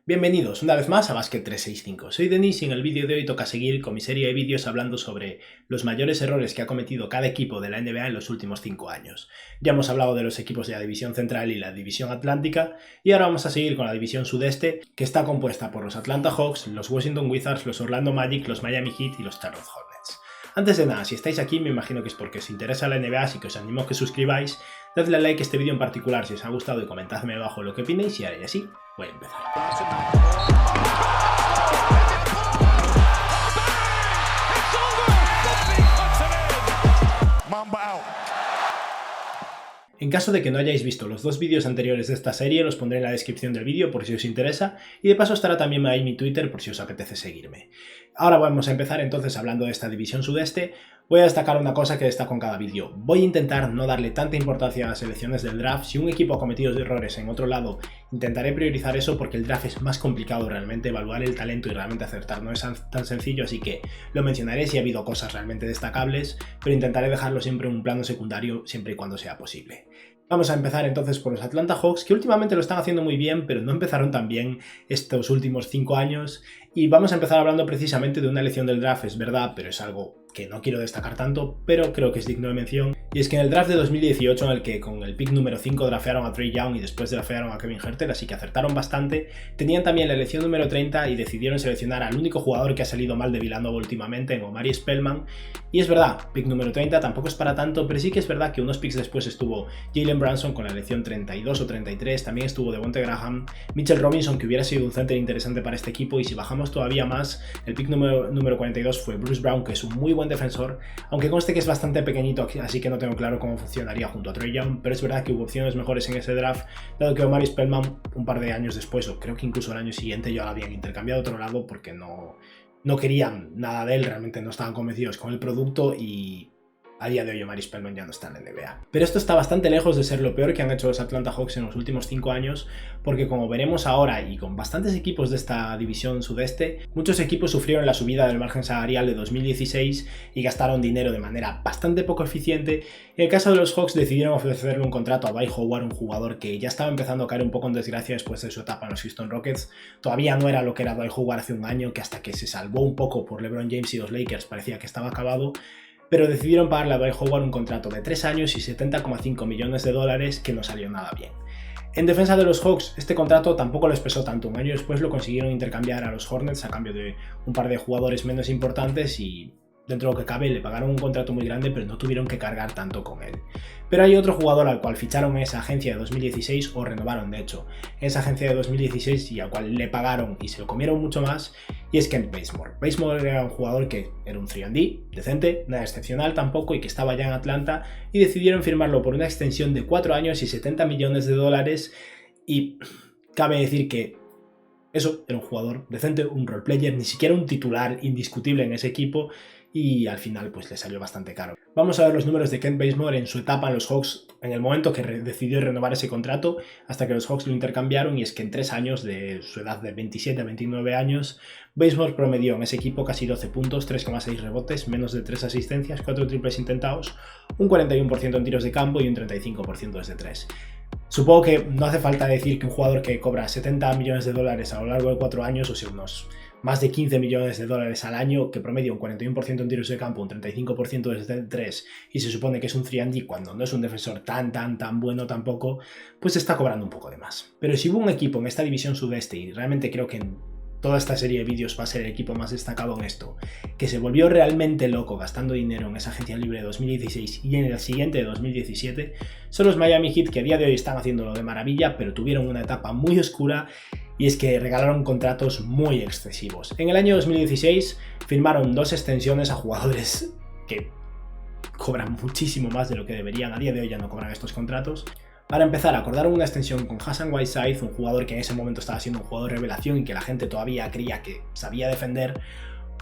Bienvenidos una vez más a Basket 365. Soy Denis y en el vídeo de hoy toca seguir con mi serie de vídeos hablando sobre los mayores errores que ha cometido cada equipo de la NBA en los últimos 5 años. Ya hemos hablado de los equipos de la División Central y la División Atlántica y ahora vamos a seguir con la División Sudeste, que está compuesta por los Atlanta Hawks, los Washington Wizards, los Orlando Magic, los Miami Heat y los Charlotte Hornets. Antes de nada, si estáis aquí me imagino que es porque os interesa la NBA, así que os animo a que suscribáis, dadle a like a este vídeo en particular si os ha gustado y comentadme abajo lo que opinéis y ahora así voy a empezar. En caso de que no hayáis visto los dos vídeos anteriores de esta serie, los pondré en la descripción del vídeo por si os interesa y de paso estará también ahí mi Twitter por si os apetece seguirme. Ahora vamos a empezar entonces hablando de esta división sudeste. Voy a destacar una cosa que destaco en cada vídeo. Voy a intentar no darle tanta importancia a las selecciones del draft. Si un equipo ha cometido errores en otro lado, intentaré priorizar eso porque el draft es más complicado realmente, evaluar el talento y realmente acertar no es tan sencillo, así que lo mencionaré si ha habido cosas realmente destacables, pero intentaré dejarlo siempre en un plano secundario siempre y cuando sea posible. Vamos a empezar entonces por los Atlanta Hawks, que últimamente lo están haciendo muy bien, pero no empezaron tan bien estos últimos 5 años. Y vamos a empezar hablando precisamente de una elección del draft, es verdad, pero es algo que no quiero destacar tanto, pero creo que es digno de mención. Y es que en el draft de 2018, en el que con el pick número 5 draftearon a Trae Young y después draftearon a Kevin Huerter, así que acertaron bastante, tenían también la elección número 30 y decidieron seleccionar al único jugador que ha salido mal de Villanova últimamente, en Omari Spellman. Y es verdad, pick número 30 tampoco es para tanto, pero sí que es verdad que unos picks después estuvo Jalen Brunson con la elección 32 o 33, también estuvo Devonte Graham, Mitchell Robinson, que hubiera sido un center interesante para este equipo, y si bajamos todavía más, el pick número 42 fue Bruce Brown, que es un muy buen defensor, aunque conste que es bastante pequeñito, así que no tengo claro cómo funcionaría junto a Trae Young, pero es verdad que hubo opciones mejores en ese draft, dado que Omari Spellman un par de años después, o creo que incluso el año siguiente, ya lo habían intercambiado a otro lado porque no querían nada de él, realmente no estaban convencidos con el producto y a día de hoy Omari Spellman ya no está en la NBA. Pero esto está bastante lejos de ser lo peor que han hecho los Atlanta Hawks en los últimos 5 años, porque como veremos ahora y con bastantes equipos de esta división sudeste, muchos equipos sufrieron la subida del margen salarial de 2016 y gastaron dinero de manera bastante poco eficiente. En el caso de los Hawks decidieron ofrecerle un contrato a Dwight Howard, un jugador que ya estaba empezando a caer un poco en desgracia después de su etapa en los Houston Rockets. Todavía no era lo que era Dwight Howard hace un año, que hasta que se salvó un poco por LeBron James y los Lakers parecía que estaba acabado, pero decidieron pagarle a Dwight Howard un contrato de 3 años y $70,5 millones que no salió nada bien. En defensa de los Hawks, este contrato tampoco les pesó tanto. Un año después lo consiguieron intercambiar a los Hornets a cambio de un par de jugadores menos importantes y dentro de lo que cabe le pagaron un contrato muy grande, pero no tuvieron que cargar tanto con él. Pero hay otro jugador al cual ficharon en esa agencia de 2016, o renovaron de hecho, en esa agencia de 2016 y al cual le pagaron y se lo comieron mucho más, y es Kent Bazemore. Bazemore era un jugador que era un 3&D, decente, nada excepcional tampoco, y que estaba ya en Atlanta, y decidieron firmarlo por una extensión de 4 años y $70 millones, y cabe decir que eso era un jugador decente, un role player, ni siquiera un titular indiscutible en ese equipo, y al final pues le salió bastante caro. Vamos a ver los números de Kent Bazemore en su etapa en los Hawks, en el momento que decidió renovar ese contrato, hasta que los Hawks lo intercambiaron, y es que en 3 años, de su edad de 27 a 29 años, Bazemore promedió en ese equipo casi 12 puntos, 3,6 rebotes, menos de 3 asistencias, 4 triples intentados, un 41% en tiros de campo y un 35% desde 3. Supongo que no hace falta decir que un jugador que cobra $70 millones a lo largo de 4 años, o sea, unos más de $15 millones al año, que promedia un 41% en tiros de campo, un 35% desde 3, y se supone que es un 3&D cuando no es un defensor tan bueno tampoco, pues está cobrando un poco de más. Pero si hubo un equipo en esta división sudeste, y realmente creo que en toda esta serie de vídeos va a ser el equipo más destacado en esto, que se volvió realmente loco gastando dinero en esa agencia libre de 2016 y en el siguiente de 2017, son los Miami Heat, que a día de hoy están haciéndolo de maravilla, pero tuvieron una etapa muy oscura, y es que regalaron contratos muy excesivos. En el año 2016 firmaron 2 extensiones a jugadores que cobran muchísimo más de lo que deberían. A día de hoy ya no cobran estos contratos. Para empezar, acordaron una extensión con Hassan Whiteside, un jugador que en ese momento estaba siendo un jugador revelación y que la gente todavía creía que sabía defender,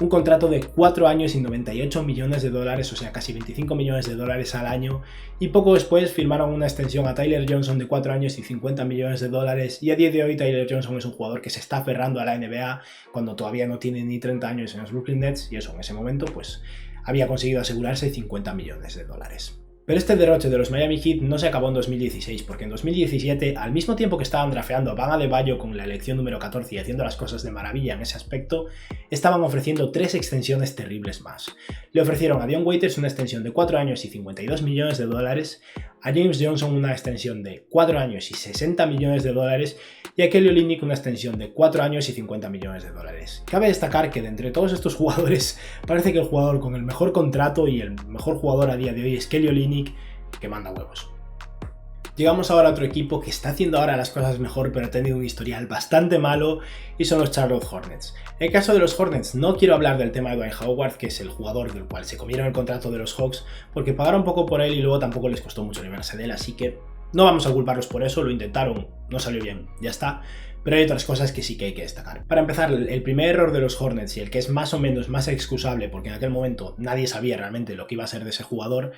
un contrato de 4 años y $98 millones, o sea, casi $25 millones al año, y poco después firmaron una extensión a Tyler Johnson de 4 años y $50 millones, y a día de hoy Tyler Johnson es un jugador que se está aferrando a la NBA cuando todavía no tiene ni 30 años en los Brooklyn Nets, y eso en ese momento pues había conseguido asegurarse $50 millones. Pero este derroche de los Miami Heat no se acabó en 2016, porque en 2017, al mismo tiempo que estaban drafteando a Bam Adebayo con la elección número 14 y haciendo las cosas de maravilla en ese aspecto, estaban ofreciendo 3 extensiones terribles más. Le ofrecieron a Dion Waiters una extensión de 4 años y 52 millones de dólares, a James Johnson una extensión de 4 años y 60 millones de dólares y a Kelly Olynyk una extensión de 4 años y 50 millones de dólares. Cabe destacar que de entre todos estos jugadores, parece que el jugador con el mejor contrato y el mejor jugador a día de hoy es Kelly Olynyk, que manda huevos. Llegamos ahora a otro equipo que está haciendo ahora las cosas mejor, pero ha tenido un historial bastante malo, y son los Charlotte Hornets. En el caso de los Hornets no quiero hablar del tema de Dwight Howard, que es el jugador del cual se comieron el contrato de los Hawks, porque pagaron poco por él y luego tampoco les costó mucho librarse de él, así que no vamos a culparlos por eso, lo intentaron, no salió bien, ya está. Pero hay otras cosas que sí que hay que destacar. Para empezar, el primer error de los Hornets y el que es más o menos más excusable, porque en aquel momento nadie sabía realmente lo que iba a ser de ese jugador,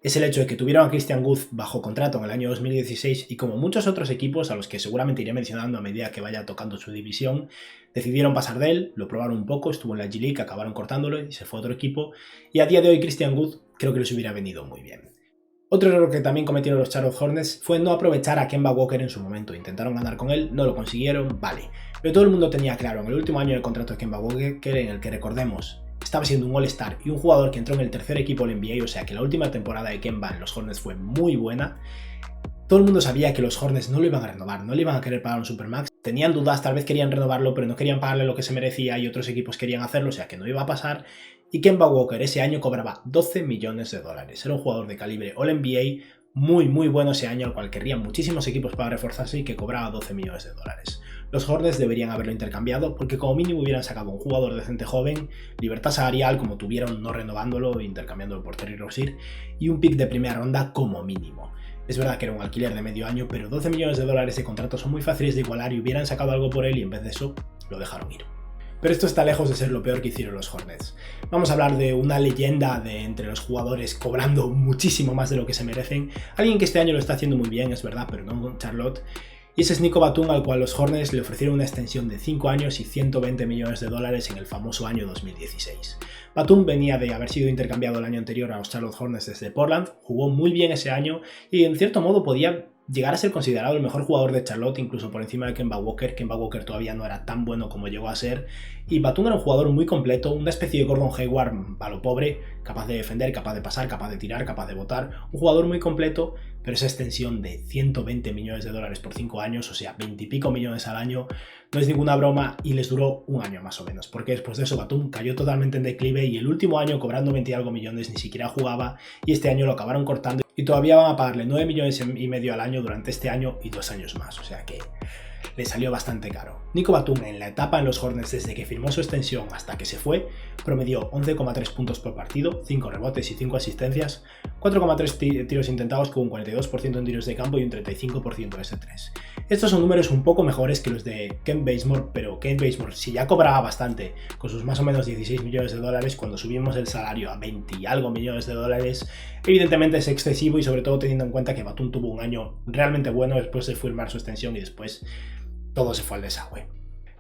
es el hecho de que tuvieron a Christian Wood bajo contrato en el año 2016 y como muchos otros equipos a los que seguramente iré mencionando a medida que vaya tocando su división, decidieron pasar de él, lo probaron un poco, estuvo en la G-League, acabaron cortándolo y se fue a otro equipo, y a día de hoy Christian Wood creo que les hubiera venido muy bien. Otro error que también cometieron los Charlotte Hornets fue no aprovechar a Kemba Walker en su momento. Intentaron ganar con él, no lo consiguieron, vale. Pero todo el mundo tenía claro en el último año del contrato de Kemba Walker, en el que recordemos, estaba siendo un All-Star y un jugador que entró en el tercer equipo del NBA, o sea que la última temporada de Kemba en los Hornets fue muy buena. Todo el mundo sabía que los Hornets no lo iban a renovar, no le iban a querer pagar un Supermax. Tenían dudas, tal vez querían renovarlo, pero no querían pagarle lo que se merecía y otros equipos querían hacerlo, o sea que no iba a pasar. Y Kemba Walker ese año cobraba 12 millones de dólares. Era un jugador de calibre All-NBA, muy bueno ese año, al cual querrían muchísimos equipos para reforzarse y que cobraba 12 millones de dólares. Los Hornets deberían haberlo intercambiado porque como mínimo hubieran sacado un jugador decente joven, libertad salarial como tuvieron no renovándolo, intercambiándolo por Terry Rozier, y un pick de primera ronda como mínimo. Es verdad que era un alquiler de medio año, pero 12 millones de dólares de contrato son muy fáciles de igualar y hubieran sacado algo por él y en vez de eso lo dejaron ir. Pero esto está lejos de ser lo peor que hicieron los Hornets. Vamos a hablar de una leyenda de entre los jugadores cobrando muchísimo más de lo que se merecen. Alguien que este año lo está haciendo muy bien, es verdad, pero no con Charlotte. Y ese es Nico Batum, al cual los Hornets le ofrecieron una extensión de 5 años y 120 millones de dólares en el famoso año 2016. Batum venía de haber sido intercambiado el año anterior a los Charlotte Hornets desde Portland, jugó muy bien ese año y en cierto modo podía llegar a ser considerado el mejor jugador de Charlotte, incluso por encima de Kemba Walker. Kemba Walker todavía no era tan bueno como llegó a ser, y Batum era un jugador muy completo, una especie de Gordon Hayward a lo pobre, capaz de defender, capaz de pasar, capaz de tirar, capaz de botar, un jugador muy completo, pero esa extensión de 120 millones de dólares por 5 años, o sea, 20 y pico millones al año, no es ninguna broma y les duró un año más o menos, porque después de eso Batum cayó totalmente en declive y el último año cobrando 20 y algo millones ni siquiera jugaba y este año lo acabaron cortando y todavía van a pagarle 9 millones y medio al año durante este año y 2 años más, o sea que le salió bastante caro. Nico Batum en la etapa en los Hornets desde que firmó su extensión hasta que se fue, promedió 11,3 puntos por partido, 5 rebotes y 5 asistencias, 4,3 tiros intentados con un 42% en tiros de campo y un 35% de S3. Estos son números un poco mejores que los de Kent Bazemore, pero Kent Bazemore si ya cobraba bastante con sus más o menos 16 millones de dólares, cuando subimos el salario a 20 y algo millones de dólares, evidentemente es excesivo y sobre todo teniendo en cuenta que Batum tuvo un año realmente bueno después de firmar su extensión y después todo se fue al desagüe.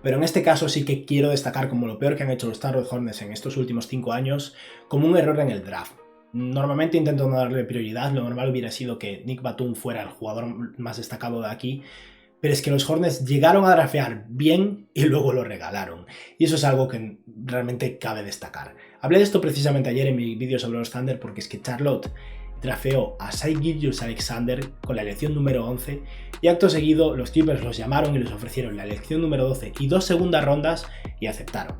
Pero en este caso sí que quiero destacar como lo peor que han hecho los Charlotte Hornets en estos últimos 5 años, como un error en el draft. Normalmente intento no darle prioridad, lo normal hubiera sido que Nick Batum fuera el jugador más destacado de aquí, pero es que los Hornets llegaron a draftear bien y luego lo regalaron, y eso es algo que realmente cabe destacar. Hablé de esto precisamente ayer en mi vídeo sobre los Thunder porque es que Charlotte drafeó a Shai Gilgeous-Alexander con la elección número 11 y acto seguido los Clippers los llamaron y les ofrecieron la elección número 12 y 2 segundas rondas y aceptaron.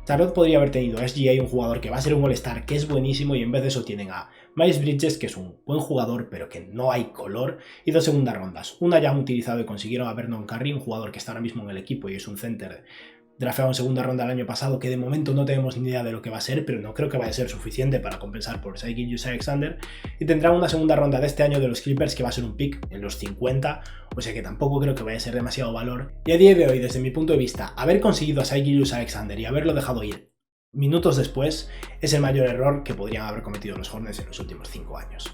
Charlotte podría haber tenido a SGA, un jugador que va a ser un All-Star, que es buenísimo, y en vez de eso tienen a Miles Bridges, que es un buen jugador pero que no hay color, y 2 segundas rondas. Una ya han utilizado y consiguieron a Vernon Carey, un jugador que está ahora mismo en el equipo y es un center drafteado en segunda ronda el año pasado, que de momento no tenemos ni idea de lo que va a ser, pero no creo que vaya a ser suficiente para compensar por Shai Gilgeous-Alexander, y tendrán una segunda ronda de este año de los Clippers que va a ser un pick en los 50, o sea que tampoco creo que vaya a ser demasiado valor. Y a día de hoy, desde mi punto de vista, haber conseguido a Shai Gilgeous-Alexander y haberlo dejado ir minutos después es el mayor error que podrían haber cometido los Hornets en los últimos 5 años.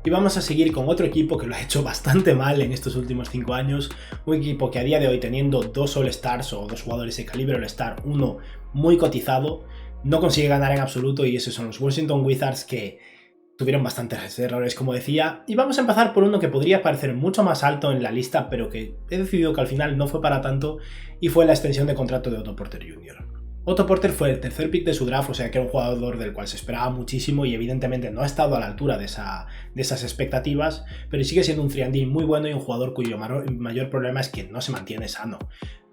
Y vamos a seguir con otro equipo que lo ha hecho bastante mal en estos últimos 5 años, un equipo que a día de hoy, teniendo 2 All-Stars o 2 jugadores de calibre All-Star, uno muy cotizado, no consigue ganar en absoluto, y esos son los Washington Wizards, que tuvieron bastantes errores, como decía. Y vamos a empezar por uno que podría parecer mucho más alto en la lista, pero que he decidido que al final no fue para tanto, y fue la extensión de contrato de Otto Porter Jr. Otto Porter fue el tercer pick de su draft, o sea que era un jugador del cual se esperaba muchísimo y evidentemente no ha estado a la altura de esas expectativas, pero sigue siendo un 3&D muy bueno y un jugador cuyo mayor problema es que no se mantiene sano.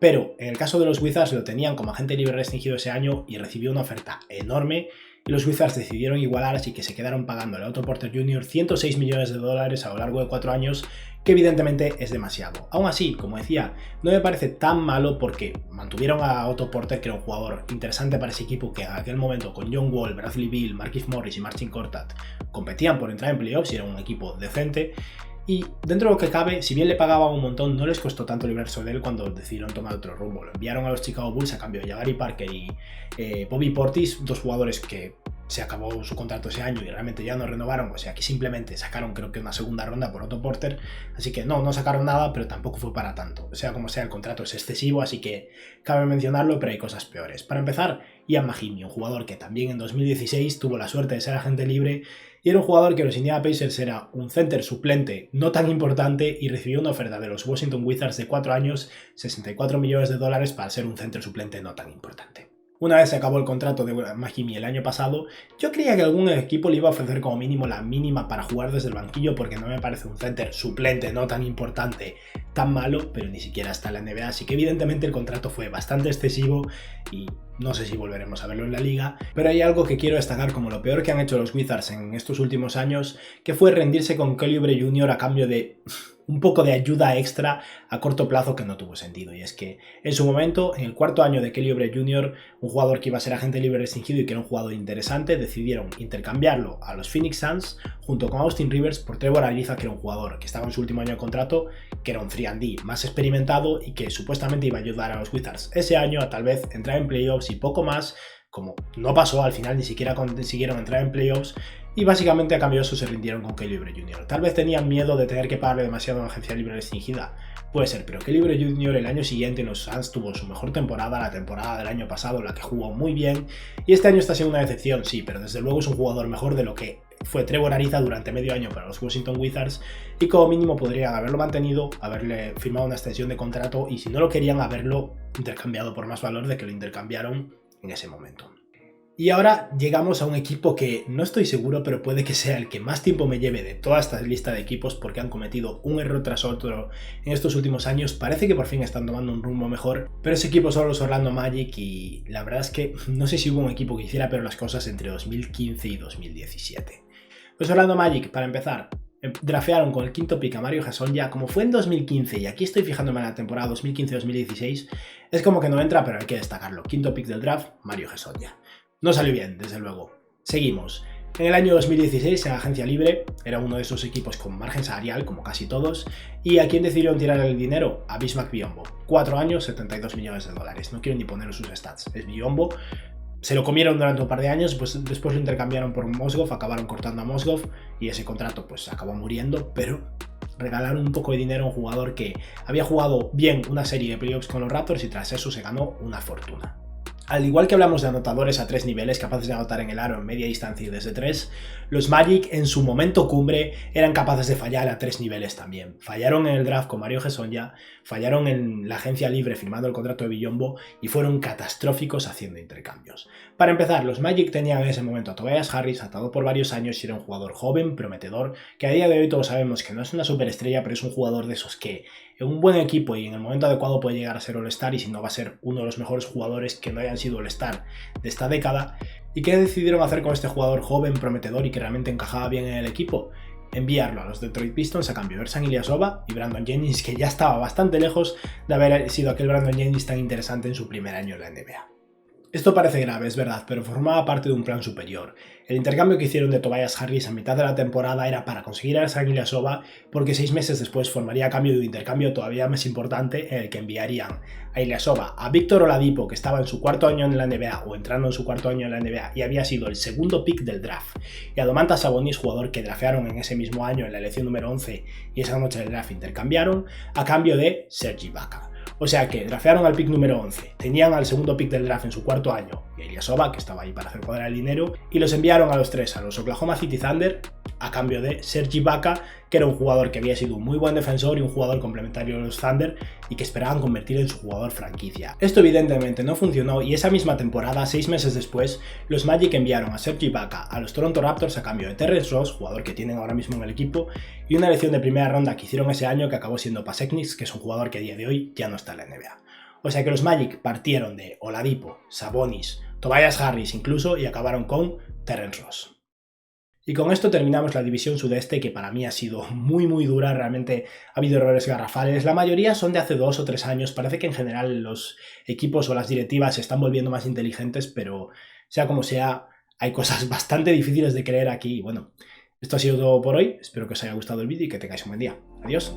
Pero en el caso de los Wizards lo tenían como agente libre restringido ese año y recibió una oferta enorme, y los Wizards decidieron igualar, así que se quedaron pagándole a Otto Porter Jr. $106 millones a lo largo de 4 años, que evidentemente es demasiado. Aún así, como decía, no me parece tan malo porque mantuvieron a Otto Porter, que era un jugador interesante para ese equipo, que en aquel momento con John Wall, Bradley Beal, Markieff Morris y Marcin Gortat competían por entrar en playoffs y era un equipo decente. Y dentro de lo que cabe, si bien le pagaban un montón, no les costó tanto librarse de él cuando decidieron tomar otro rumbo. Lo enviaron a los Chicago Bulls a cambio de Jabari Parker y Bobby Portis, 2 jugadores que se acabó su contrato ese año y realmente ya no renovaron, o sea que simplemente sacaron, creo que una segunda ronda por Otto Porter, así que no sacaron nada, pero tampoco fue para tanto. O sea como sea, el contrato es excesivo, así que cabe mencionarlo, pero hay cosas peores. Para empezar, Ian Mahinmi, un jugador que también en 2016 tuvo la suerte de ser agente libre, y era un jugador que los Indiana Pacers era un center suplente no tan importante, y recibió una oferta de los Washington Wizards de 4 años, $64 millones para ser un center suplente no tan importante. Una vez se acabó el contrato de Mahinmi el año pasado, yo creía que algún equipo le iba a ofrecer como mínimo la mínima para jugar desde el banquillo, porque no me parece un center suplente no tan importante tan malo, pero ni siquiera está en la NBA, así que evidentemente el contrato fue bastante excesivo y no sé si volveremos a verlo en la liga. Pero hay algo que quiero destacar como lo peor que han hecho los Wizards en estos últimos años, que fue rendirse con Kelly Oubre Jr. a cambio de un poco de ayuda extra a corto plazo que no tuvo sentido. Y es que en su momento, en el 4º año de Kelly Oubre Jr., un jugador que iba a ser agente libre restringido y que era un jugador interesante, decidieron intercambiarlo a los Phoenix Suns junto con Austin Rivers por Trevor Ariza, que era un jugador que estaba en su último año de contrato, que era un 3&D más experimentado y que supuestamente iba a ayudar a los Wizards ese año a tal vez entrar en playoffs y poco más. Como no pasó, al final ni siquiera consiguieron entrar en playoffs, y básicamente a cambio de eso se rindieron con Kelly Oubre Jr. Tal vez tenían miedo de tener que pagarle demasiado a una agencia libre restringida, puede ser, pero Kelly Oubre Jr. el año siguiente en los Suns tuvo su mejor temporada, la temporada del año pasado, la que jugó muy bien, y este año está siendo una decepción, sí, pero desde luego es un jugador mejor de lo que fue Trevor Ariza durante medio año para los Washington Wizards, y como mínimo podrían haberlo mantenido, haberle firmado una extensión de contrato, y si no lo querían, haberlo intercambiado por más valor de que lo intercambiaron en ese momento. Y ahora llegamos a un equipo que no estoy seguro, pero puede que sea el que más tiempo me lleve de toda esta lista de equipos, porque han cometido un error tras otro en estos últimos años. Parece que por fin están tomando un rumbo mejor, pero ese equipo son los Orlando Magic, y la verdad es que no sé si hubo un equipo que hiciera peor las cosas entre 2015 y 2017. Los Orlando Magic, para empezar, draftearon con el 5º pick a Mario Hezonja, como fue en 2015, y aquí estoy fijándome en la temporada 2015-2016, es como que no entra, pero hay que destacarlo. 5º pick del draft, Mario Hezonja. No salió bien, desde luego. Seguimos. En el año 2016, en agencia libre, era uno de esos equipos con margen salarial, como casi todos, y ¿a quién decidieron tirar el dinero? A Bismack Biyombo. 4 años, $72 millones. No quiero ni poner sus stats. Es Biyombo. Se lo comieron durante un par de años, pues después lo intercambiaron por Mozgov, acabaron cortando a Mozgov, y ese contrato pues acabó muriendo, pero regalaron un poco de dinero a un jugador que había jugado bien una serie de playoffs con los Raptors y tras eso se ganó una fortuna. Al igual que hablamos de anotadores a 3 niveles, capaces de anotar en el aro en media distancia y desde 3, los Magic en su momento cumbre eran capaces de fallar a 3 niveles también. Fallaron en el draft con Mario Hezonja, fallaron en la agencia libre firmando el contrato de Biyombo y fueron catastróficos haciendo intercambios. Para empezar, los Magic tenían en ese momento a Tobias Harris atado por varios años y era un jugador joven, prometedor, que a día de hoy todos sabemos que no es una superestrella, pero es un jugador de esos que en un buen equipo y en el momento adecuado puede llegar a ser All-Star, y si no va a ser uno de los mejores jugadores que no hayan sido All-Star de esta década. ¿Y qué decidieron hacer con este jugador joven, prometedor y que realmente encajaba bien en el equipo? Enviarlo a los Detroit Pistons a cambio de Ersan Ilyasova y Brandon Jennings, que ya estaba bastante lejos de haber sido aquel Brandon Jennings tan interesante en su primer año en la NBA. Esto parece grave, es verdad, pero formaba parte de un plan superior. El intercambio que hicieron de Tobias Harris a mitad de la temporada era para conseguir a San Ilyasova, porque 6 meses después formaría cambio de un intercambio todavía más importante en el que enviarían a Ilyasova a Víctor Oladipo, que estaba en su cuarto año en la NBA o entrando en su cuarto año en la NBA y había sido el segundo pick del draft, y a Domantas Sabonis, jugador que draftearon en ese mismo año en la elección número 11 y esa noche del draft intercambiaron, a cambio de Serge Ibaka. O sea que draftearon al pick número 11, tenían al segundo pick del draft en su cuarto año, y a Ilyasova, que estaba ahí para hacer cuadrar el dinero, y los enviaron a los tres a los Oklahoma City Thunder a cambio de Serge Ibaka, que era un jugador que había sido un muy buen defensor y un jugador complementario de los Thunder y que esperaban convertir en su jugador franquicia. Esto evidentemente no funcionó y esa misma temporada, 6 meses después, los Magic enviaron a Serge Ibaka a los Toronto Raptors a cambio de Terrence Ross, jugador que tienen ahora mismo en el equipo, y una elección de primera ronda que hicieron ese año que acabó siendo Pasecniks, que es un jugador que a día de hoy ya no está en la NBA. O sea que los Magic partieron de Oladipo, Sabonis, Tobias Harris incluso y acabaron con Terrence Ross. Y con esto terminamos la división sudeste, que para mí ha sido muy dura, realmente ha habido errores garrafales, la mayoría son de hace 2 o 3 años, parece que en general los equipos o las directivas se están volviendo más inteligentes, pero sea como sea, hay cosas bastante difíciles de creer aquí. Bueno, esto ha sido todo por hoy, espero que os haya gustado el vídeo y que tengáis un buen día. Adiós.